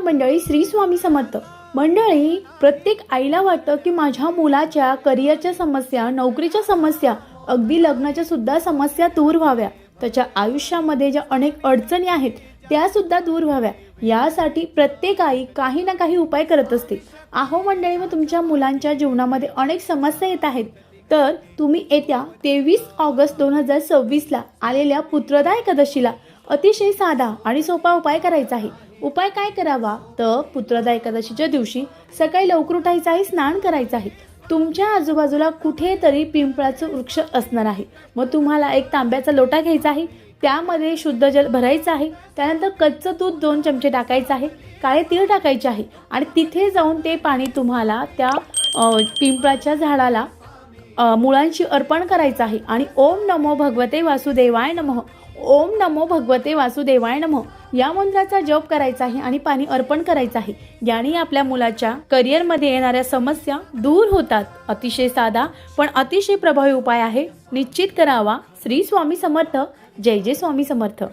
नमस्कार मंडळी, श्री स्वामी समर्थ मंडळी. प्रत्येक आईला वाटतं की माझ्या मुलाच्या करिअरच्या समस्या, नोकरीच्या समस्या, अगदी लग्नाच्या सुद्धा समस्या दूर व्हाव्या, त्याच्या आयुष्यामध्ये ज्या अनेक अडचणी आहेत त्या सुद्धा दूर व्हाव्या, यासाठी प्रत्येक आई काही ना काही उपाय करत असते. आहो मंडळी, मग तुमच्या मुलांच्या जीवनामध्ये अनेक समस्या येत आहेत, तर तुम्ही येत्या 23 ऑगस्ट 2026ला आलेल्या पुत्रदा एकादशीला अतिशय साधा आणि सोपा उपाय करायचा आहे. उपाय काय करावा तर पुत्रदा एकादशीच्या दिवशी सकाळी लवकर उठायचं आहे, स्नान करायचं आहे. तुमच्या आजूबाजूला कुठेतरी पिंपळाचं वृक्ष असणार आहे. मग तुम्हाला एक तांब्याचा लोटा घ्यायचा आहे, त्यामध्ये शुद्ध जल भरायचं आहे. त्यानंतर कच्चं दूध 2 चमचे टाकायचं आहे, काळे तीळ टाकायचे आहे आणि तिथे जाऊन ते पाणी तुम्हाला त्या पिंपळाच्या झाडाला मुळांशी अर्पण करायचं आहे आणि ओम नमो भगवते वासुदेवाय नमः, ओम नमो भगवते वासुदेवाय नमः या मंत्राचा जप करायचा आहे आणि पाणी अर्पण करायचं आहे. याने आपल्या मुलाच्या करिअरमध्ये येणाऱ्या समस्या दूर होतात. अतिशय साधा पण अतिशय प्रभावी उपाय आहे, निश्चित करावा. श्री स्वामी समर्थ. जय जय स्वामी समर्थ.